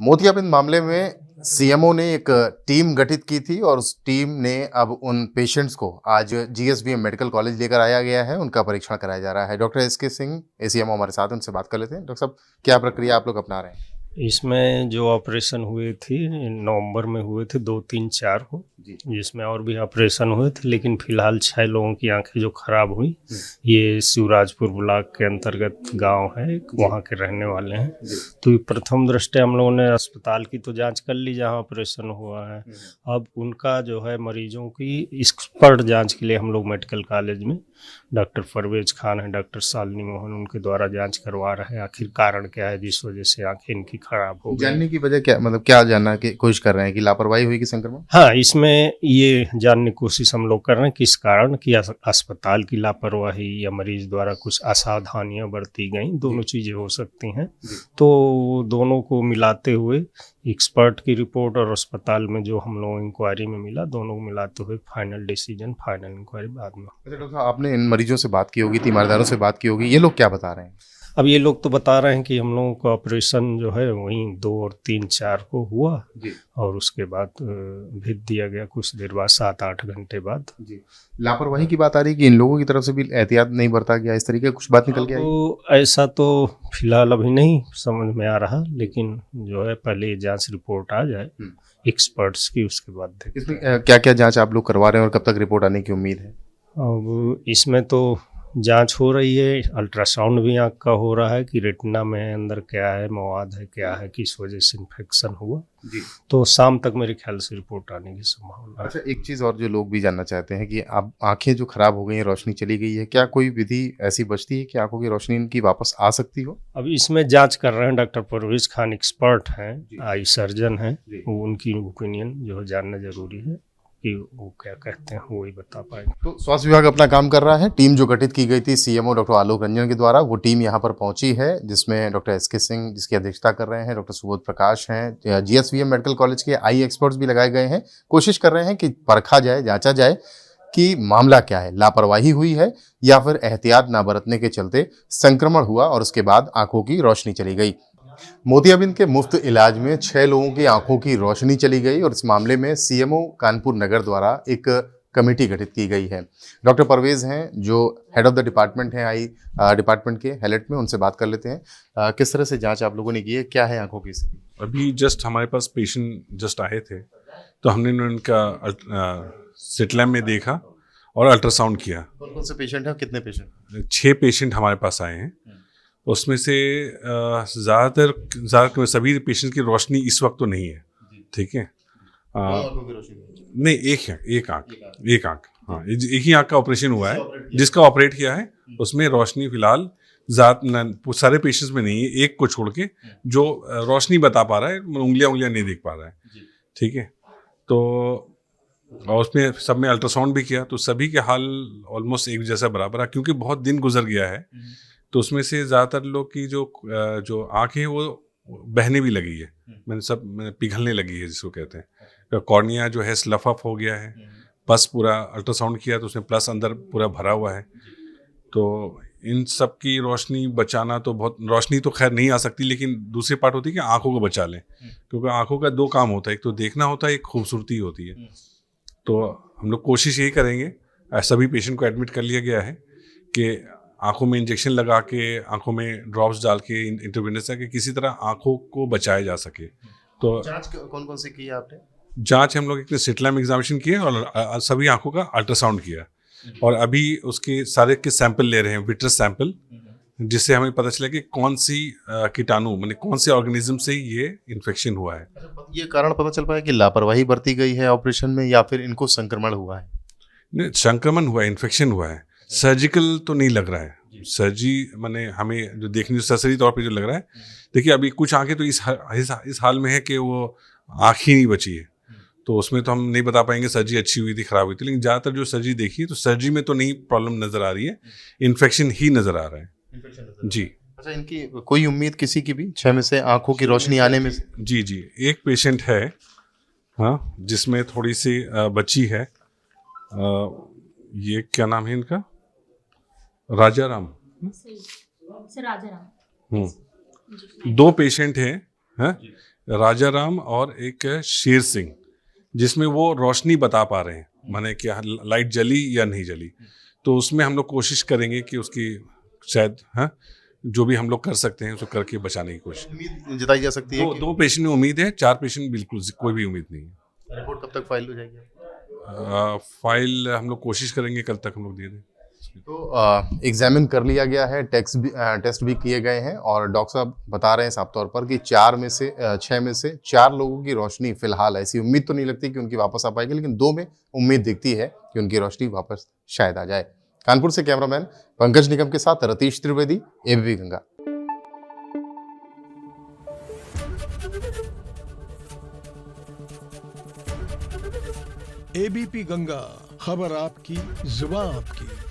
मोतियाबिंद मामले में सीएमओ ने एक टीम गठित की थी और उस टीम ने अब उन पेशेंट्स को आज जीएसवीएम मेडिकल कॉलेज लेकर आया गया है। उनका परीक्षण कराया जा रहा है। डॉक्टर एसके सिंह एसीएमओ हमारे साथ हैं, उनसे बात कर लेते हैं। डॉक्टर साहब, क्या प्रक्रिया आप लोग अपना रहे हैं? इसमें जो ऑपरेशन हुए थे नवंबर में हुए थे 2, 3, 4 को, जिसमें और भी ऑपरेशन हुए थे, लेकिन फिलहाल 6 लोगों की आंखें जो खराब हुई, ये शिवराजपुर ब्लॉक के अंतर्गत गांव है, वहाँ के रहने वाले हैं। तो प्रथम दृष्टया हम लोगों ने अस्पताल की तो जांच कर ली जहाँ ऑपरेशन हुआ है। अब उनका जो है मरीजों की एक्सपर्ट जांच के लिए हम लोग मेडिकल कॉलेज में डॉक्टर परवेज खान है, डॉक्टर शालिनी मोहन, उनके द्वारा जांच करवा रहे हैं। आखिर कारण क्या है जिस वजह से आंखें इनकी खराब हो गई। जानने की वजह क्या, मतलब क्या जानना की कोशिश कर रहे हैं कि लापरवाही हुई कि संक्रमण? हाँ, इसमें ये जानने की कोशिश हम लोग कर रहे हैं किस कारण कि अस्पताल की लापरवाही या मरीज द्वारा कुछ असावधानियां बरती गई, दोनों चीजें हो सकती हैं। तो दोनों को मिलाते हुए एक्सपर्ट की रिपोर्ट और अस्पताल में जो हम लोग इंक्वायरी में मिला, दोनों को मिलाते हुए फाइनल डिसीजन, फाइनल इंक्वायरी बाद में। अच्छा डॉक्टर साहब, आपने इन मरीजों से बात की होगी, तीमारदारों से बात की होगी, ये लोग क्या बता रहे हैं? अब ये लोग तो बता रहे हैं कि हम लोगों का ऑपरेशन जो है वहीं 2 और 3, 4 को हुआ जी। और उसके बाद भेज दिया गया कुछ देर बाद, 7-8 घंटे बाद। जी। लापरवाही की बात आ रही है कि इन लोगों की तरफ से भी एहतियात नहीं बरता गया, इस तरीके कुछ बात निकल के आई? तो ऐसा तो फिलहाल अभी नहीं समझ में आ रहा, लेकिन जो है पहले जांच रिपोर्ट आ जाए एक्सपर्ट्स की, उसके बाद देखते हैं। इसमें क्या क्या जांच आप लोग करवा रहे हैं और कब तक रिपोर्ट आने की उम्मीद है? अब इसमें तो जांच हो रही है, अल्ट्रासाउंड भी आँख का हो रहा है कि रेटिना में अंदर क्या है, मवाद है, क्या है, किस वजह से इन्फेक्शन हुआ। जी। तो शाम तक मेरे ख्याल से रिपोर्ट आने की संभावना है। अच्छा, एक चीज़ और जो लोग भी जानना चाहते हैं कि अब आंखें जो खराब हो गई हैं, रोशनी चली गई है, क्या कोई विधि ऐसी बचती है कि आंखों की रोशनी इनकी वापस आ सकती हो? अब इसमें जांच कर रहे हैं, डॉक्टर परवेज खान एक्सपर्ट हैं, आई सर्जन हैं, उनकी ओपिनियन जो है जानना जरूरी है कि वो क्या कहते हैं, वही बता पाएंगे। तो स्वास्थ्य विभाग अपना काम कर रहा है। टीम जो गठित की गई थी सीएमओ डॉक्टर आलोक रंजन के द्वारा, वो टीम यहाँ पर पहुंची है, जिसमें डॉक्टर एसके सिंह जिसकी अध्यक्षता कर रहे हैं, डॉक्टर सुबोध प्रकाश हैं, जीएसवीएम मेडिकल कॉलेज के आई एक्सपर्ट्स भी लगाए गए हैं। कोशिश कर रहे हैं कि परखा जाए, जांचा जाए कि मामला क्या है, लापरवाही हुई है या फिर एहतियात ना बरतने के चलते संक्रमण हुआ और उसके बाद आंखों की रोशनी चली गई। मोतियाबिंद के मुफ्त इलाज में 6 लोगों की आंखों की रोशनी चली गई और इस मामले में सीएमओ कानपुर नगर द्वारा एक कमेटी गठित की गई है। डॉक्टर परवेज हैं जो हेड ऑफ द डिपार्टमेंट हैं आई डिपार्टमेंट के हेलेट में, उनसे बात कर लेते हैं। किस तरह से जांच आप लोगों ने की है, क्या है आंखों की स्थिति? अभी जस्ट हमारे पास पेशेंट जस्ट आए थे, तो हमने उनका सिट लैम्प में देखा और अल्ट्रासाउंड किया। कौन कौन से पेशेंट हैं, कितने पेशेंट? 6 पेशेंट हमारे पास आए हैं। उसमें से ज़्यादातर सभी पेशेंट की रोशनी इस वक्त तो नहीं है, ठीक है। नहीं, एक आँख, हाँ, एक ही आँख का ऑपरेशन हुआ है, जिसका ऑपरेट किया है उसमें रोशनी फिलहाल सारे पेशेंट्स में नहीं है, एक को छोड़ के जो रोशनी बता पा रहा है, उंगलियां नहीं देख पा रहा है, ठीक है। तो और उसमें सब में अल्ट्रासाउंड भी किया, तो सभी के हाल ऑलमोस्ट एक जैसा बराबर है, क्योंकि बहुत दिन गुजर गया है। तो उसमें से ज़्यादातर लोग की जो आँखें हैं वो बहने भी लगी है, मैंने पिघलने लगी है जिसको कहते हैं। कॉर्निया जो है स्लफ अप हो गया है, पस पूरा अल्ट्रासाउंड किया तो उसमें प्लस अंदर पूरा भरा हुआ है। तो इन सब की रोशनी बचाना तो बहुत, रोशनी तो खैर नहीं आ सकती, लेकिन दूसरी पार्ट होती है कि आँखों को बचा लें, क्योंकि आँखों का 2 काम होता है, एक तो देखना होता है, एक खूबसूरती होती है। तो हम लोग कोशिश यही करेंगे, सभी पेशेंट को एडमिट कर लिया गया है कि आंखों में इंजेक्शन लगा के, आंखों में ड्रॉप्स डाल के, इंटरवेनेस के किसी तरह आंखों को बचाया जा सके। तो जांच कौन कौन सी की है आपने? जांच हम लोग एक सिट लैम्प एग्जामिनेशन किए और सभी आंखों का अल्ट्रासाउंड किया, और अभी उसके सारे के सैंपल ले रहे हैं, विट्रस सैंपल, जिससे हमें पता चला कि कौन सी कीटाणु, माने कौन से ऑर्गेनिज्म से ये इन्फेक्शन हुआ है। ये कारण पता चल पाया कि लापरवाही बरती गई है ऑपरेशन में या फिर इनको संक्रमण हुआ है? नहीं, संक्रमण हुआ है, इन्फेक्शन हुआ है, सर्जिकल तो नहीं लग रहा है। सर्जी माने हमें जो देखने सरसरी तौर पे जो लग रहा है, देखिए अभी कुछ आंखें तो इस हाल में है कि वो आँख ही नहीं बची है, तो उसमें तो हम नहीं बता पाएंगे सर्जी अच्छी हुई थी, खराब हुई थी, लेकिन ज़्यादातर जो सर्जी देखी है तो सर्जी में तो नहीं प्रॉब्लम नज़र आ रही है, इन्फेक्शन ही नज़र आ रहा है जी। अच्छा, इनकी कोई उम्मीद किसी की भी 6 में से आंखों की रोशनी आने में से? जी, एक पेशेंट है, हाँ, जिसमें थोड़ी सी बची है। ये क्या नाम है इनका? राजाराम। सर राजाराम। 2 पेशेंट हैं, राजाराम और एक शेर सिंह, जिसमें वो रोशनी बता पा रहे हैं, माने कि लाइट जली या नहीं जली। तो उसमें हम लोग कोशिश करेंगे कि उसकी शायद जो भी हम लोग कर सकते हैं उसको करके बचाने की कोशिश। उम्मीद जताई जा सकती है दो पेशेंट में उम्मीद है, 4 पेशेंट बिल्कुल कोई भी उम्मीद नहीं है। रिपोर्ट कब तक फाइल हो जाएगी? फाइल हम लोग कोशिश करेंगे कल तक हम लोग दे दें। तो एग्जामिन कर लिया गया है, टेस्ट भी किए गए हैं और डॉक्टर साहब बता रहे हैं साफ तौर पर कि 6 में से 4 लोगों की रोशनी फिलहाल, ऐसी उम्मीद तो नहीं लगती कि उनकी वापस आ पाएगी, लेकिन 2 में उम्मीद दिखती है कि उनकी रोशनी वापस शायद आ जाए। कानपुर से कैमरामैन पंकज निगम के साथ रतीश त्रिवेदी, एबीपी गंगा। एबीपी गंगा, खबर आपकी, जुबान आपकी।